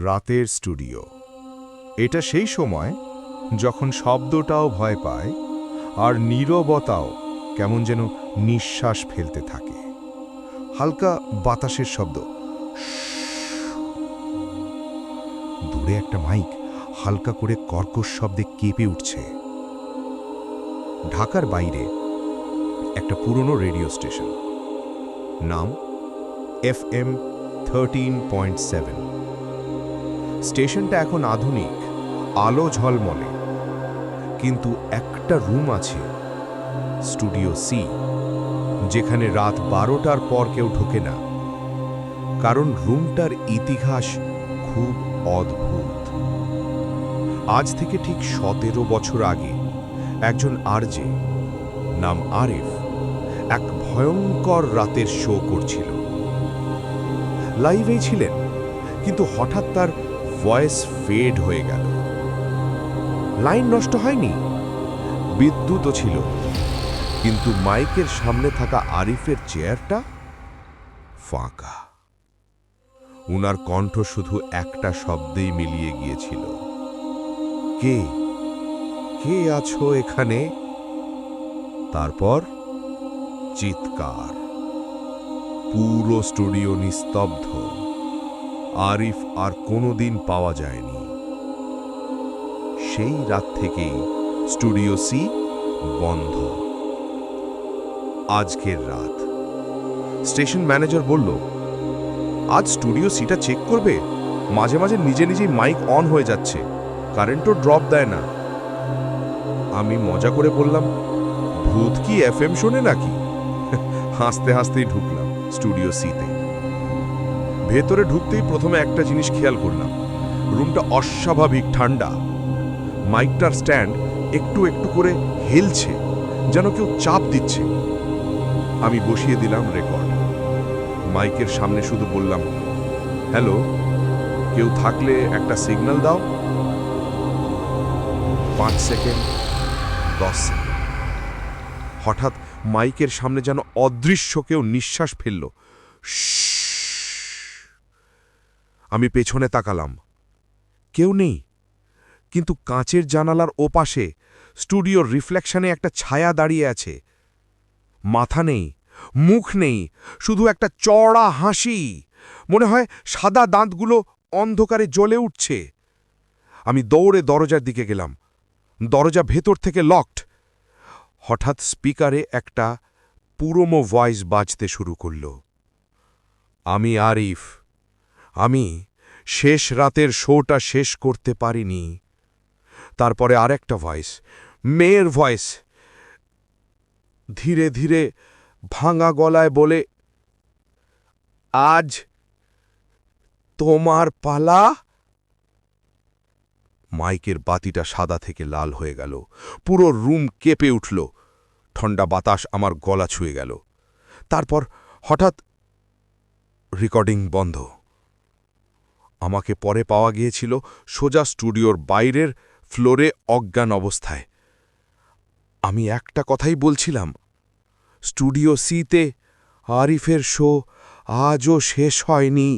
রাতের স্টুডিও। এটা সেই সময় যখন শব্দটাও ভয় পায় আর নীরবতাও কেমন যেন নিঃশ্বাস ফেলতে থাকে। হালকা বাতাসের শব্দ, দূরে একটা মাইক হালকা করে কর্কশ শব্দে কেঁপে উঠছে। ঢাকার বাইরে একটা পুরনো রেডিও স্টেশন, নাম FM 13.7। স্টেশনটা এখন আধুনিক, আলো ঝলমলে, কিন্তু একটা রুম আছে, স্টুডিও সি, যেখানে রাত 12টার পর কেউ ঢোকে না, কারণ রুমটার ইতিহাস খুব অদ্ভুত। আজ থেকে ঠিক 17 বছর আগে একজন আরজে, নাম আরিফ, এক ভয়ঙ্কর রাতের শো করছিল। লাইভেই ছিলেন, কিন্তু হঠাৎ তার ভয়েস ফেড হয়ে গেল। লাইন নষ্ট হয়নি, বিদ্যুৎও ছিল, কিন্তু মাইকের সামনে থাকা আরিফের চেয়ারটা ফাঁকা। উনার কণ্ঠ শুধু একটা শব্দেই মিলিয়ে গিয়েছিল, কে কে আছো এখানে? তারপর চিৎকার। পুরো স্টুডিও নিস্তব্ধ। আরিফ আর কোনোদিন পাওয়া যায়নি। সেই রাত থেকেই স্টুডিও সি বন্ধ। আজকের রাত স্টেশন ম্যানেজার বলল, আজ স্টুডিও সিটা চেক করবে, মাঝে মাঝে নিজে নিজেই মাইক অন হয়ে যাচ্ছে, কারেন্টও ড্রপ দেয় না। আমি মজা করে বললাম, ভূত কি FM শোনে নাকি? হাসতে হাসতেই ঢুকলাম স্টুডিও সিতে। ভেতরে ঢুকতেই প্রথমে একটা জিনিস খেয়াল করলাম, রুমটা অস্বাভাবিক ঠান্ডা। মাইকটার স্ট্যান্ড একটু একটু করে হেলছে, যেন কেউ চাপ দিচ্ছে। আমি বসিয়ে দিলাম রেকর্ড। মাইকের সামনে শুধু বললাম, হ্যালো, কেউ থাকলে একটা সিগন্যাল দাও। 5 সেকেন্ড, 10 সেকেন্ড। হঠাৎ মাইকের সামনে যেন অদৃশ্য কেউ নিঃশ্বাস ফেলল। আমি পেছনে তাকালাম, কেউ নেই, কিন্তু কাঁচের জানালার ওপাশে স্টুডিওর রিফ্লেকশনে একটা ছায়া দাঁড়িয়ে আছে। মাথা নেই, মুখ নেই, শুধু একটা চড়া হাসি। মনে হয় সাদা দাঁতগুলো অন্ধকারে জ্বলে উঠছে। আমি দৌড়ে দরজার দিকে গেলাম। দরজা ভেতর থেকে লকড। হঠাৎ স্পিকারে একটা পুরনো ভয়েস বাজতে শুরু করল, আমি আরিফ, আমি শেষ রাতের শোটা শেষ করতে পারিনি। তারপরে আরেকটা ভয়েস, মেয়ের ভয়েস, ধীরে ধীরে ভাঙা গলায় বলে, আজ তোমার পালা। মাইকের বাতিটা সাদা থেকে লাল হয়ে গেল। পুরো রুম কেঁপে উঠল। ঠান্ডা বাতাস আমার গলা ছুঁয়ে গেল। তারপর হঠাৎ রেকর্ডিং বন্ধ। আমাকে পরে পাওয়া গিয়েছিল সোজা স্টুডিওর বাইরের ফ্লোরে অজ্ঞান অবস্থায়। আমি একটা কথাই বলছিলাম, স্টুডিও সিতে আরিফের শো আজও শেষ হয়নি।